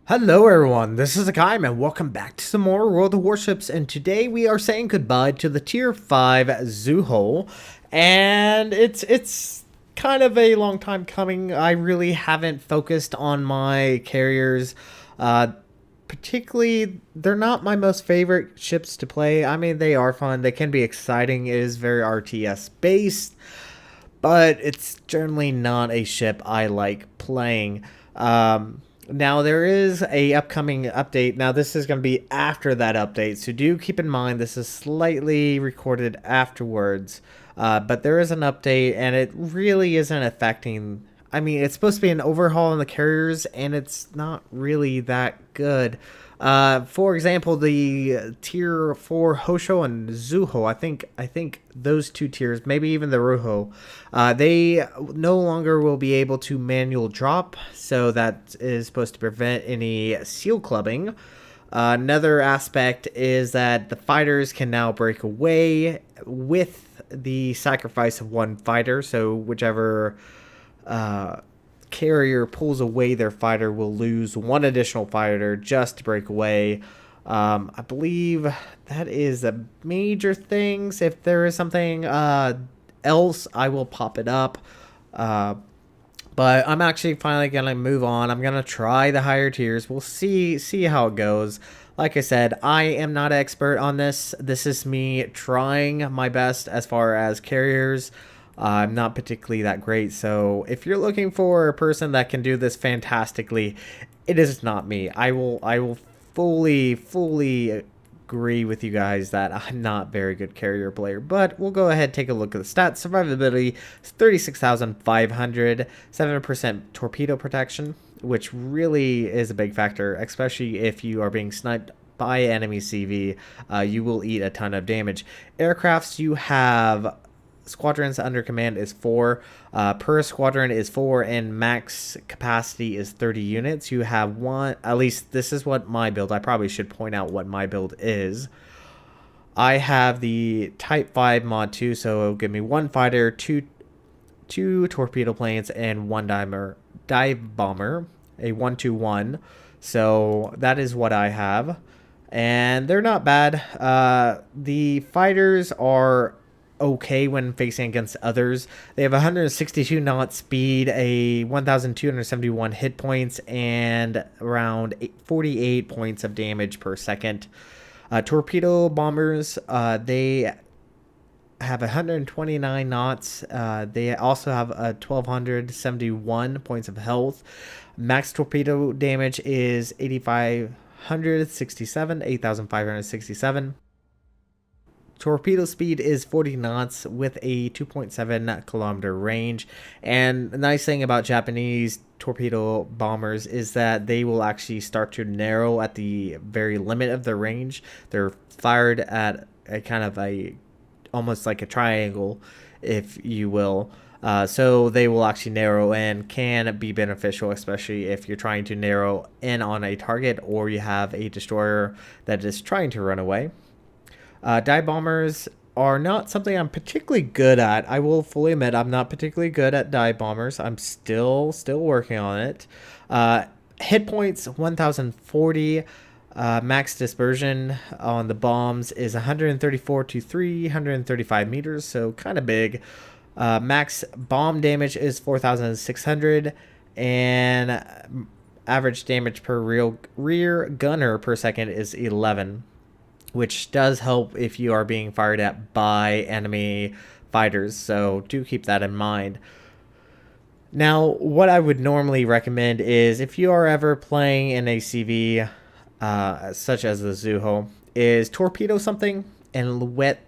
Hello everyone, this is Hakaym and welcome back to some more World of Warships, and today we are saying goodbye to the Tier 5 Zuiho, and it's kind of a long time coming. I really haven't focused on my carriers. uh, Particularly, they're not my most favorite ships to play. I mean, they are fun, they can be exciting, it is very RTS based, but it's generally not a ship I like playing. Now there is a upcoming update. Now this is going to be after that update, so do keep in mind this is slightly recorded afterwards. But there is an update, and it really isn't affecting. I mean, it's supposed to be an overhaul on the carriers, and it's not really that good. For example, the tier 4 Hosho and Zuho, I think those two tiers, maybe even the Ryujo, they no longer will be able to manual drop, so that is supposed to prevent any seal clubbing. Another aspect is that the fighters can now break away with the sacrifice of one fighter, so whichever carrier pulls away their fighter will lose one additional fighter just to break away. I believe that is the major things. If there is something else, I will pop it up. But I'm actually finally gonna move on. I'm gonna try the higher tiers. We'll see how it goes. Like I said, I am not an expert on this. This is me trying my best as far as carriers. I'm not particularly that great, so if you're looking for a person that can do this fantastically, it is not me. I will fully agree with you guys that I'm not very good carrier player, but we'll go ahead and take a look at the stats. Survivability is 36,500, 7% torpedo protection, which really is a big factor, especially if you are being sniped by enemy CV. You will eat a ton of damage. Aircrafts, you have squadrons under command is 4, per squadron is 4, and max capacity is 30 units. You have one, at least this is what my build, I probably should point out what my build is. I have the type 5 mod 2, so it'll give me one fighter, two torpedo planes, and one dive bomber, a 1-2-1. So that is what I have, and they're not bad. The fighters are okay when facing against others. They have 162 knot speed, a 1,271 hit points, and around 48 points of damage per second. Torpedo bombers, they have 129 knots. They also have a 1,271 points of health. Max torpedo damage is 8,567, 8,567. Torpedo speed is 40 knots with a 2.7 kilometer range. And the nice thing about Japanese torpedo bombers is that they will actually start to narrow at the very limit of their range. They're fired at a kind of a almost like a triangle, if you will. So they will actually narrow in, can be beneficial, especially if you're trying to narrow in on a target or you have a destroyer that is trying to run away. Dive bombers are not something I'm particularly good at. I will fully admit I'm not particularly good at dive bombers. I'm still working on it. Hit points 1,040. Max dispersion on the bombs is 134 to 335 meters, so kind of big. Max bomb damage is 4,600, and average damage per rear gunner per second is 11. Which does help if you are being fired at by enemy fighters, so do keep that in mind. Now, what I would normally recommend is if you are ever playing in a CV, such as the Zuiho, is torpedo something and let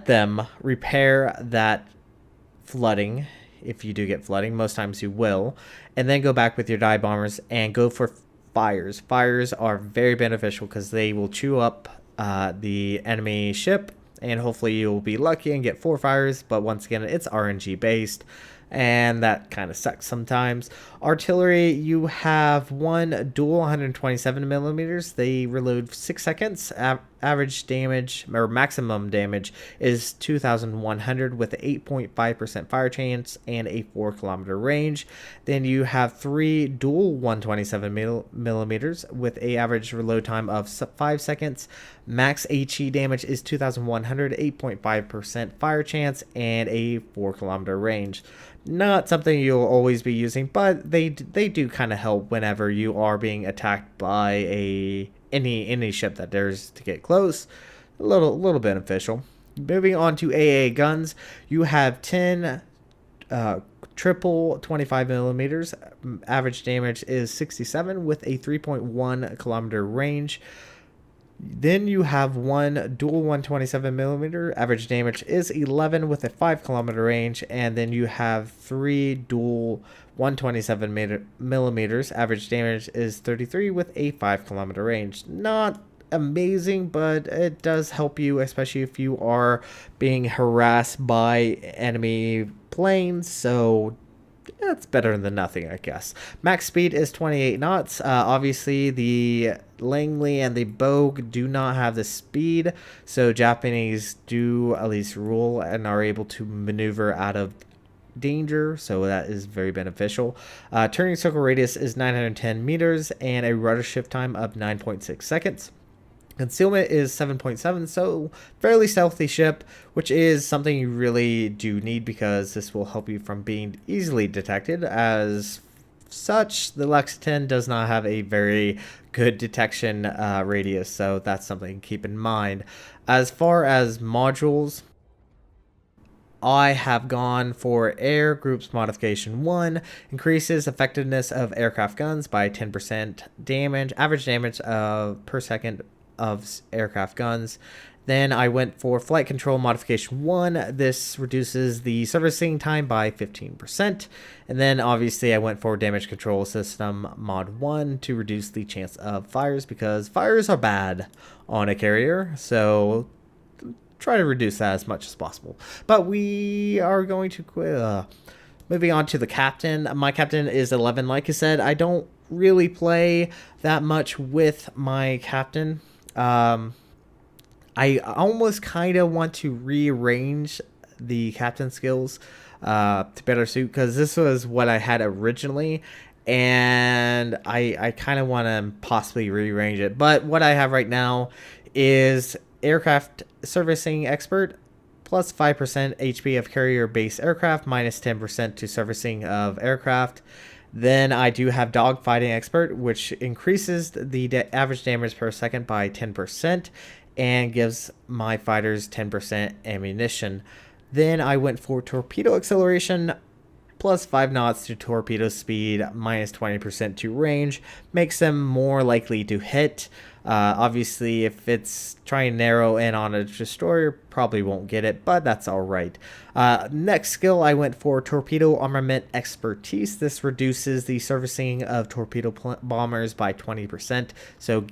them repair that flooding. If you do get flooding, most times you will, and then go back with your dive bombers and go for fires. Fires are very beneficial because they will chew up the enemy ship, and hopefully you'll be lucky and get 4 fires. But once again, it's RNG based. and that kind of sucks sometimes. Artillery, you have one dual 127 millimeters. They reload 6 seconds. Average damage or maximum damage is 2,100 with an 8.5% fire chance and a 4-kilometer range. Then you have 3 dual 127 millimeters with a average reload time of 5 seconds. Max HE damage is 2,100, 8.5% fire chance, and a 4-kilometer range. Not something you'll always be using, but they do kind of help whenever you are being attacked by any ship that dares to get close. A little beneficial. Moving on to AA guns, you have 10 triple 25 millimeters. Average damage is 67 with a 3.1 kilometer range. Then you have one dual 127 millimeter. Average damage is 11 with a 5-kilometer range. And then you have 3 dual 127 millimeters. Average damage is 33 with a 5-kilometer range. Not amazing, but it does help you, especially if you are being harassed by enemy planes. So that's better than nothing, I guess. Max speed is 28 knots. Obviously, the Langley and the Bogue do not have the speed, so Japanese do at least rule and are able to maneuver out of danger, so that is very beneficial. Turning circle radius is 910 meters and a rudder shift time of 9.6 seconds. Concealment is 7.7, so fairly stealthy ship, which is something you really do need because this will help you from being easily detected. As such, the Lexington does not have a very good detection radius, so that's something to keep in mind. As far as modules, I have gone for Air Groups Modification 1, increases effectiveness of aircraft guns by 10% damage, average damage per second of aircraft guns. Then I went for Flight Control Modification 1. This reduces the servicing time by 15%. And then obviously I went for Damage Control System Mod 1 to reduce the chance of fires because fires are bad on a carrier. So try to reduce that as much as possible. But we are going to moving on to the captain. My captain is 11. Like I said, I don't really play that much with my captain. I almost kind of want to rearrange the captain skills to better suit, because this was what I had originally, and I kind of want to possibly rearrange it. But what I have right now is aircraft servicing expert, plus 5% HP of carrier base aircraft, minus 10% to servicing of aircraft. Then I do have dogfighting expert, which increases the average damage per second by 10% and gives my fighters 10% ammunition. Then I went for torpedo acceleration, plus 5 knots to torpedo speed, minus 20% to range, makes them more likely to hit. Obviously, if it's trying to narrow in on a destroyer, probably won't get it, but that's alright. Next skill, I went for Torpedo Armament Expertise. This reduces the servicing of torpedo bombers by 20%, so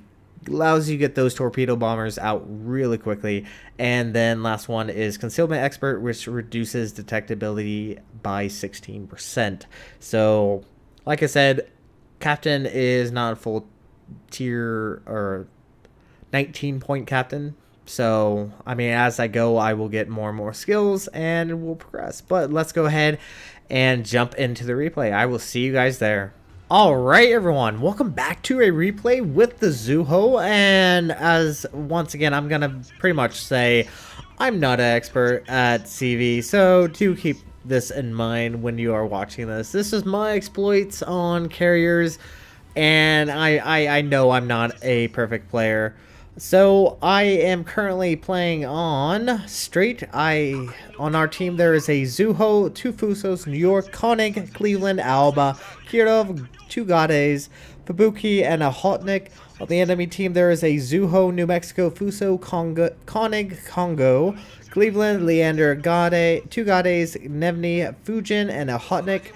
allows you to get those torpedo bombers out really quickly. And then last one is Concealment Expert, which reduces detectability by 16%. So, like I said, Captain is not a full tier or 19-point captain. So, I mean, as I go, I will get more and more skills and we'll progress. But let's go ahead and jump into the replay. I will see you guys there. Alright everyone, welcome back to a replay with the Zuiho, and as once again I'm gonna pretty much say I'm not an expert at CV, so do keep this in mind when you are watching this. This is my exploits on carriers, and I know I'm not a perfect player. So I am currently playing on straight. On our team there is a Zuiho, 2 Fusos, New York, Koenig, Cleveland, Alba, Kirov, 2 Gades, Fubuki, and a Hotnik. On the enemy team there is a Zuiho, New Mexico, Fuso, Koenig, Congo, Cleveland, Leander, Gade, 2 Gades, Nevny, Fujin, and a Hotnik.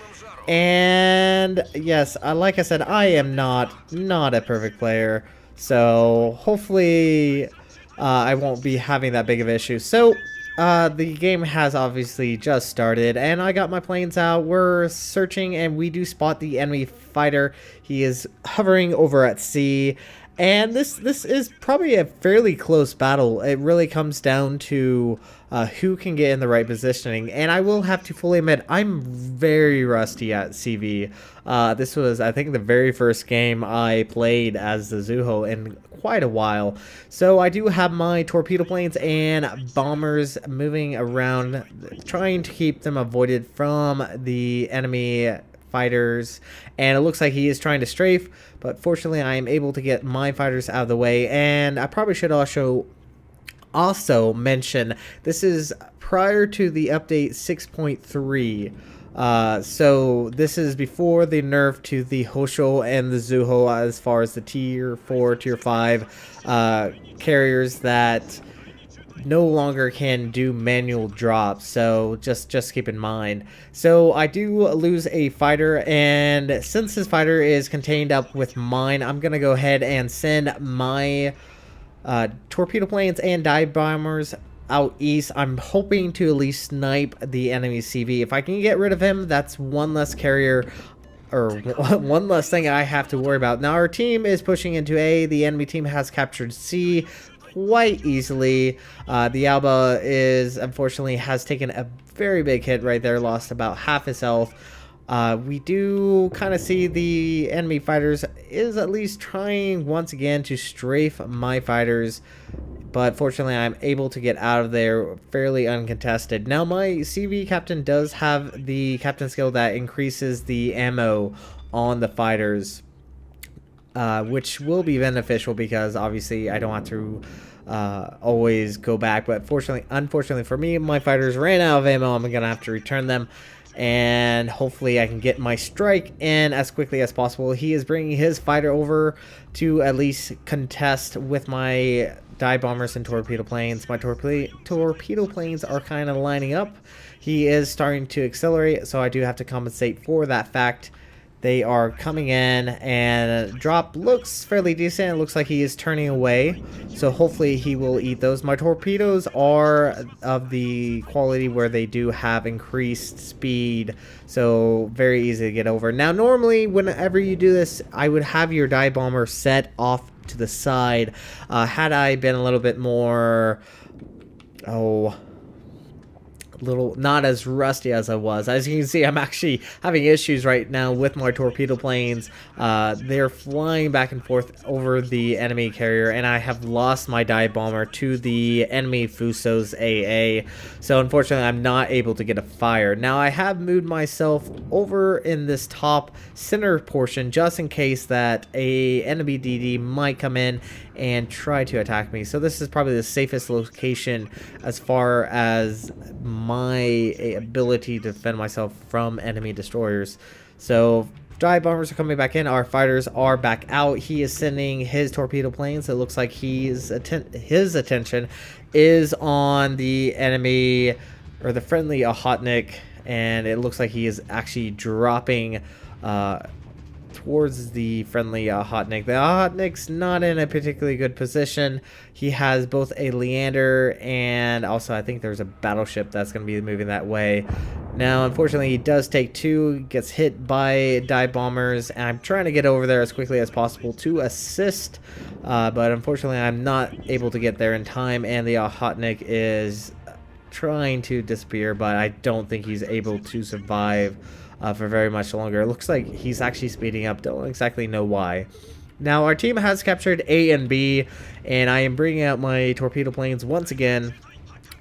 And yes, like I said, I am not a perfect player. So hopefully I won't be having that big of an issue. So the game has obviously just started, and I got my planes out. We're searching, and we do spot the enemy fighter. He is hovering over at sea, and this is probably a fairly close battle. It really comes down to who can get in the right positioning, and I will have to fully admit I'm very rusty at CV. This was, I think, the very first game I played as the Zuiho in quite a while. So I do have my torpedo planes and bombers moving around, trying to keep them avoided from the enemy fighters, and it looks like he is trying to strafe, but fortunately I am able to get my fighters out of the way. And I probably should also mention this is prior to the update 6.3. So this is before the nerf to the Hosho and the Zuiho as far as the tier 4, tier 5 carriers that no longer can do manual drops. So just keep in mind. So I do lose a fighter, and since this fighter is contained up with mine, I'm gonna go ahead and send my torpedo planes and dive bombers out east. I'm hoping to at least snipe the enemy CV. If I can get rid of him, that's one less carrier, or one less thing I have to worry about. Now our team is pushing into A. The enemy team has captured C quite easily. The Alba is, unfortunately, has taken a very big hit right there, lost about half his health. We do kind of see the enemy fighters is at least trying once again to strafe my fighters, but fortunately I'm able to get out of there fairly uncontested. Now my CV captain does have the captain skill that increases the ammo on the fighters, which will be beneficial because obviously I don't have to always go back. But unfortunately for me, my fighters ran out of ammo. I'm gonna have to return them, and hopefully I can get my strike in as quickly as possible. He is bringing his fighter over to at least contest with my dive bombers and torpedo planes. My torpedo planes are kind of lining up. He is starting to accelerate, so I do have to compensate for that fact. They are coming in, and drop looks fairly decent. It looks like he is turning away, so hopefully he will eat those. My torpedoes are of the quality where they do have increased speed, so very easy to get over. Now normally whenever you do this, I would have your dive bomber set off to the side. Had I been a little bit more not as rusty as I was. As you can see, I'm actually having issues right now with my torpedo planes. They're flying back and forth over the enemy carrier, and I have lost my dive bomber to the enemy Fuso's AA. So unfortunately, I'm not able to get a fire. Now I have moved myself over in this top center portion just in case that a enemy DD might come in and try to attack me. So this is probably the safest location as far as my ability to defend myself from enemy destroyers. So dive bombers are coming back in. Our fighters are back out. He is sending his torpedo planes. It looks like his attention is on the enemy, or the friendly Ahotnik, and it looks like he is actually dropping towards the friendly Ahotnik. The Ahotnik's not in a particularly good position. He has both a Leander and also I think there's a battleship that's going to be moving that way. Now unfortunately he does take two, gets hit by dive bombers, and I'm trying to get over there as quickly as possible to assist, but unfortunately I'm not able to get there in time, and the Ahotnik is trying to disappear, but I don't think he's able to survive for very much longer. It looks like he's actually speeding up. Don't exactly know why. Now our team has captured A and B, and I am bringing out my torpedo planes once again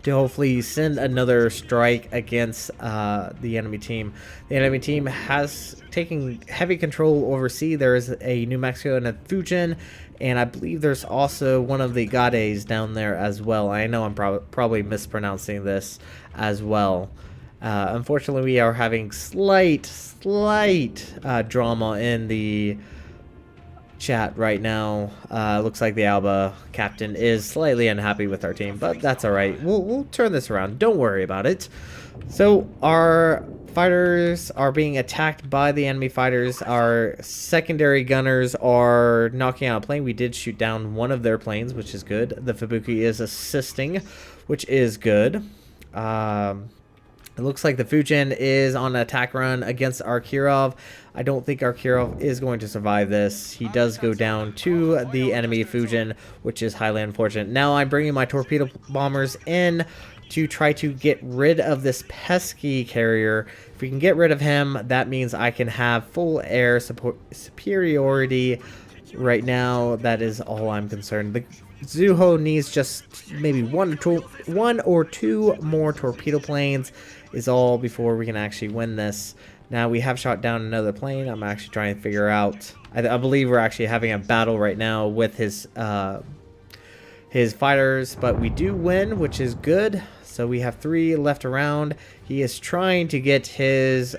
to hopefully send another strike against the enemy team. The enemy team has taken heavy control over sea. There is a New Mexico and a Fujian, and I believe there's also one of the Gades down there as well. I know I'm probably mispronouncing this as well. Unfortunately, we are having slight drama in the chat right now. Looks like the Alba captain is slightly unhappy with our team, but that's all right. We'll turn this around. Don't worry about it. So our fighters are being attacked by the enemy fighters. Our secondary gunners are knocking out a plane. We did shoot down one of their planes, which is good. The Fubuki is assisting, which is good. It looks like the Fujin is on an attack run against our Kirov. I don't think our Kirov is going to survive this. He does go down to the enemy Fujin, which is highly unfortunate. Now I'm bringing my torpedo bombers in to try to get rid of this pesky carrier. If we can get rid of him, that means I can have full air superiority. Right now, that is all I'm concerned. The Zuiho needs just maybe one or two more torpedo planes is all before we can actually win this. Now we have shot down another plane. I'm actually trying to figure out. I believe we're actually having a battle right now with his fighters, but we do win, which is good. So we have 3 left around. He is trying to get his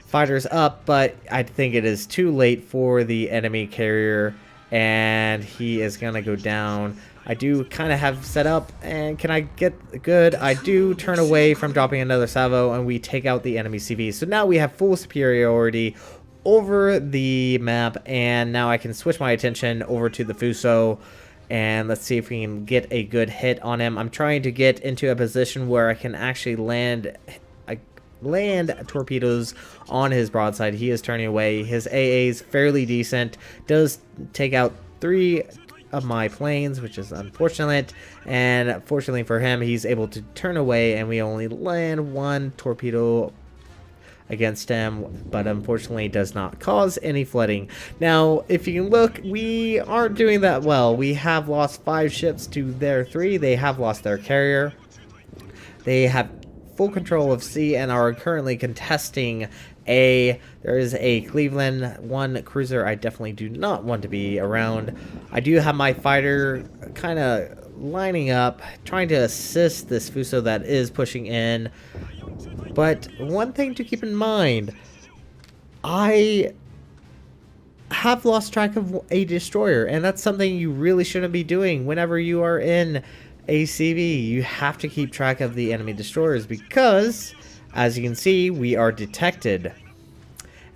fighters up, but I think it is too late for the enemy carrier, and he is gonna go down. I do kind of have set up, and can I get good? I do turn away from dropping another salvo, and we take out the enemy CV. So now we have full superiority over the map, and now I can switch my attention over to the Fuso, and let's see if we can get a good hit on him. I'm trying to get into a position where I can actually land torpedoes on his broadside. He is turning away. His AA is fairly decent. Does take out 3 of my planes, which is unfortunate. And fortunately for him, he's able to turn away, and we only land 1 torpedo against him, but unfortunately does not cause any flooding. Now, if you can look, we aren't doing that well. We have lost 5 ships to their 3. They have lost their carrier. They have full control of C and are currently contesting A. There is a Cleveland 1 cruiser I definitely do not want to be around. I do have my fighter kind of lining up, trying to assist this Fuso that is pushing in. But one thing to keep in mind, I have lost track of a destroyer, and that's something you really shouldn't be doing whenever you are in ACV. You have to keep track of the enemy destroyers because, as you can see, we are detected.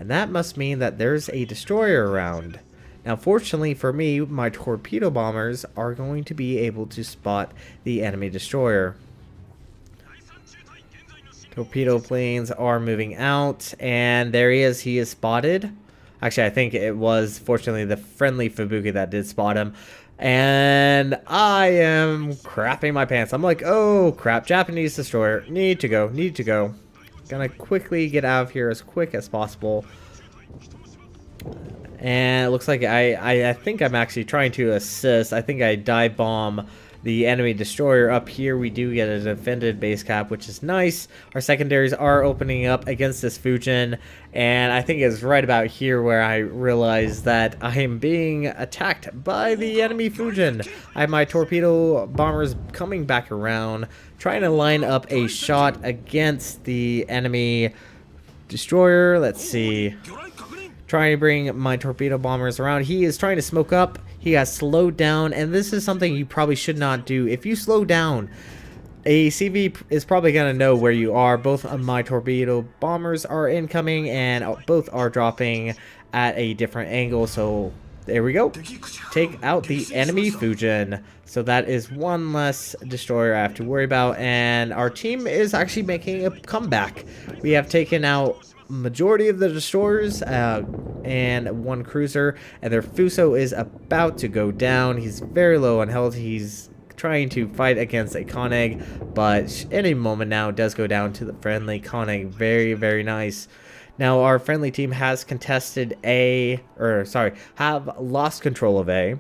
And that must mean that there's a destroyer around. Now, fortunately for me, my torpedo bombers are going to be able to spot the enemy destroyer. Torpedo planes are moving out, and there he is. He is spotted. Actually, I think it was, fortunately, the friendly Fubuki that did spot him. And I am crapping my pants. I'm like, oh, crap. Japanese destroyer. Need to go. Need to go. Gonna quickly get out of here as quick as possible. And it looks like I think I'm actually trying to assist. I think I dive bomb the enemy destroyer. Up here we do get a defended base cap, which is nice. Our secondaries are opening up against this Fujin, and I think it's right about here where I realize that I am being attacked by the enemy Fujin. I have my torpedo bombers coming back around, trying to line up a shot against the enemy destroyer. Let's see. Trying to bring my torpedo bombers around. He is trying to smoke up. He has slowed down, and this is something you probably should not do. If you slow down, a CV is probably going to know where you are. Both of my torpedo bombers are incoming, and both are dropping at a different angle. So there we go. Take out the enemy Fujin. So that is one less destroyer I have to worry about, and our team is actually making a comeback. We have taken out majority of the destroyers and 1 cruiser, and their Fuso is about to go down. He's very low on health. He's trying to fight against a Koenig, but any moment now does go down to the friendly Koenig. Very, very nice. Now our friendly team has contested have lost control of A.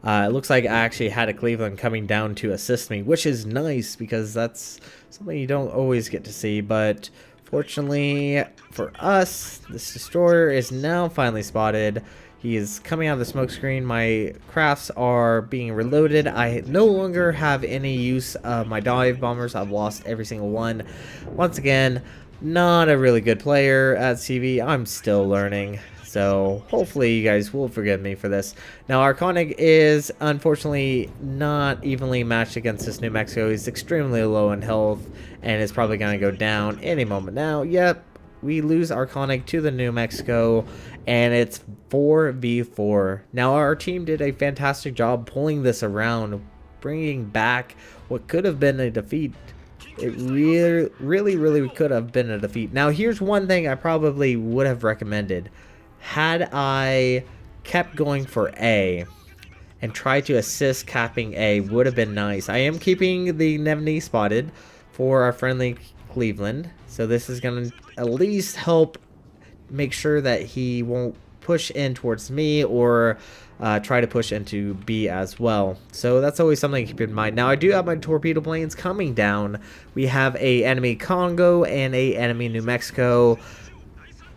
It looks like I actually had a Cleveland coming down to assist me, which is nice because that's something you don't always get to see. But fortunately for us, this destroyer is now finally spotted. He is coming out of the smoke screen. My crafts are being reloaded. I no longer have any use of my dive bombers. I've lost every single one. Once again, not a really good player at CV. I'm still learning. So hopefully you guys will forgive me for this. Now our Koenig is unfortunately not evenly matched against this New Mexico. He's extremely low in health and is probably going to go down any moment now. Yep, we lose our Koenig to the New Mexico, and it's 4v4. Now our team did a fantastic job pulling this around, bringing back what could have been a defeat It really could have been a defeat. Now, here's one thing I probably would have recommended. Had I kept going for A and tried to assist capping A, would have been nice. I am keeping the Nevny spotted for our friendly Cleveland. So this is going to at least help make sure that he won't push in towards me or try to push into B as well. So that's always something to keep in mind. Now I do have my torpedo planes coming down. We have a enemy Congo and a enemy New Mexico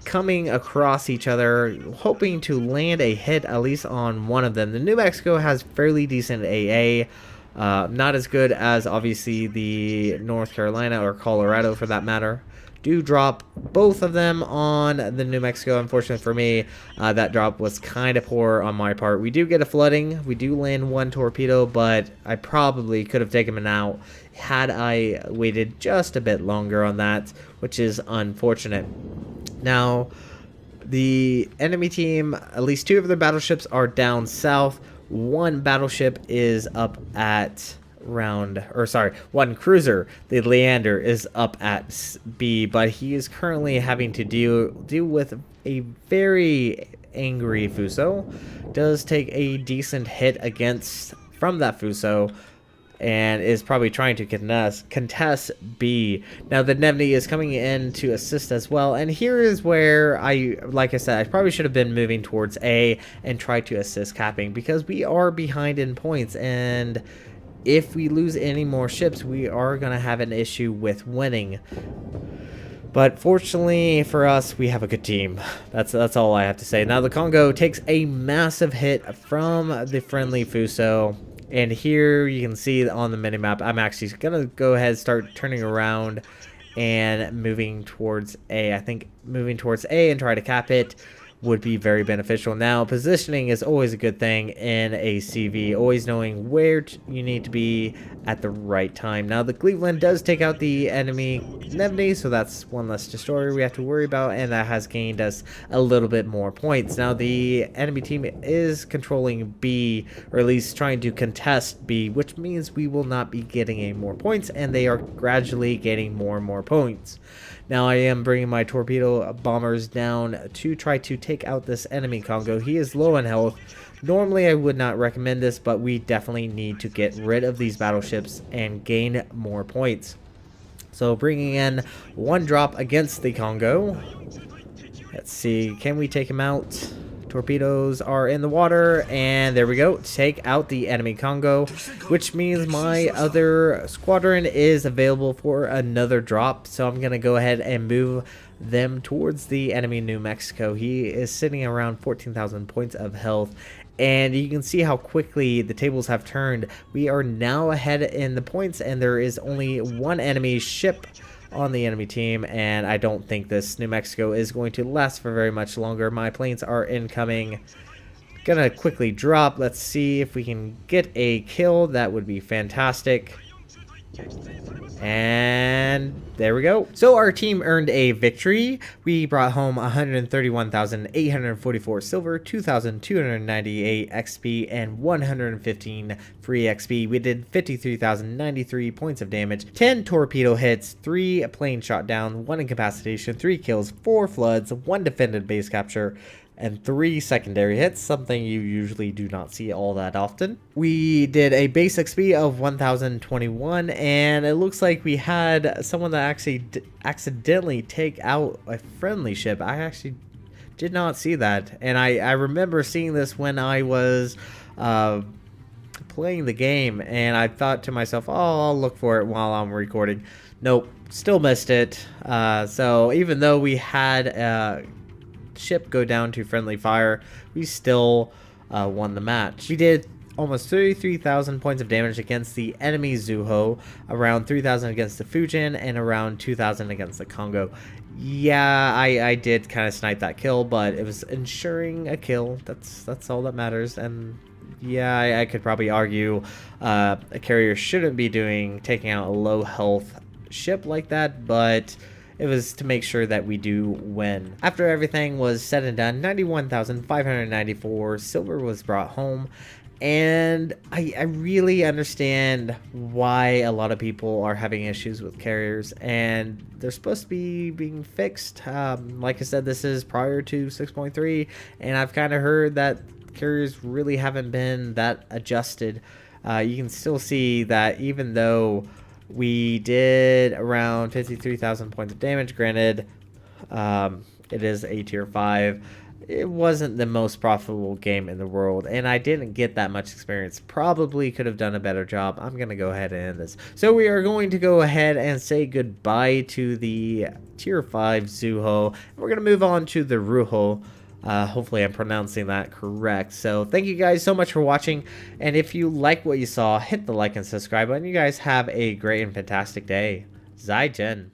coming across each other, hoping to land a hit at least on one of them. The New Mexico has fairly decent AA. Not as good as obviously the North Carolina or Colorado for that matter. Do drop both of them on the New Mexico. Unfortunately for me, that drop was kind of poor on my part. We do get a flooding. We do land one torpedo, but I probably could have taken him out had I waited just a bit longer on that, which is unfortunate. Now, the enemy team, at least two of their battleships are down south. One battleship is up at one cruiser, the Leander, is up at B, but he is currently having to deal with a very angry Fuso. Does take a decent hit from that Fuso, and is probably trying to contest B. Now the Nevny is coming in to assist as well, and here is where like I said, I probably should have been moving towards A and try to assist capping, because we are behind in points, and if we lose any more ships, we are going to have an issue with winning. But fortunately for us, we have a good team. That's all I have to say. Now the Congo takes a massive hit from the friendly Fuso. And here you can see on the minimap, I'm actually going to go ahead and start turning around and moving towards A. I think moving towards A and try to cap it would be very beneficial. Now, positioning is always a good thing in a CV, always knowing where you need to be at the right time. Now, the Cleveland does take out the enemy Nevny, so that's one less destroyer we have to worry about, and that has gained us a little bit more points. Now, the enemy team is controlling B, or at least trying to contest B, which means we will not be getting any more points, and they are gradually getting more and more points. Now I am bringing my torpedo bombers down to try to take out this enemy Congo. He is low on health. Normally I would not recommend this, but we definitely need to get rid of these battleships and gain more points. So bringing in one drop against the Congo. Let's see, can we take him out? Torpedoes are in the water, and there we go. Take out the enemy Congo, which means my other squadron is available for another drop. So I'm going to go ahead and move them towards the enemy New Mexico. He is sitting around 14,000 points of health. And you can see how quickly the tables have turned. We are now ahead in the points, and there is only one enemy ship on the enemy team, and I don't think this New Mexico is going to last for very much longer. My planes are incoming. Gonna quickly drop. Let's see if we can get a kill. That would be fantastic. And there we go. So our team earned a victory. We brought home 131,844 silver, 2,298 XP, and 115 free XP. We did 53,093 points of damage, 10 torpedo hits, 3 plane shot down, 1 incapacitation, 3 kills, 4 floods, 1 defended base capture, and 3 secondary hits, something you usually do not see all that often. We did a base XP of 1,021, and it looks like we had someone that actually accidentally take out a friendly ship. I actually did not see that, and I remember seeing this when I was playing the game, and I thought to myself, oh, I'll look for it while I'm recording. Nope, still missed it. So even though we had ship go down to friendly fire, we still won the match. We did almost 33,000 points of damage against the enemy Zuiho, around 3,000 against the Fujin, and around 2,000 against the Congo. Yeah, I did kind of snipe that kill, but it was ensuring a kill. That's all that matters. And yeah, I could probably argue a carrier shouldn't be taking out a low health ship like that, but it was to make sure that we do win. After everything was said and done, 91,594 silver was brought home, And I really understand why a lot of people are having issues with carriers, and they're supposed to be being fixed. Like I said, this is prior to 6.3, and I've kind of heard that carriers really haven't been that adjusted. You can still see that even though we did around 53,000 points of damage, granted, it is a tier 5. It wasn't the most profitable game in the world, and I didn't get that much experience. Probably could have done a better job. I'm going to go ahead and end this. So we are going to go ahead and say goodbye to the tier 5 Zuiho. We're going to move on to the Ryujo. Hopefully I'm pronouncing that correct. So thank you guys so much for watching, and if you like what you saw, hit the like and subscribe button. You guys have a great and fantastic day. Zai Jen.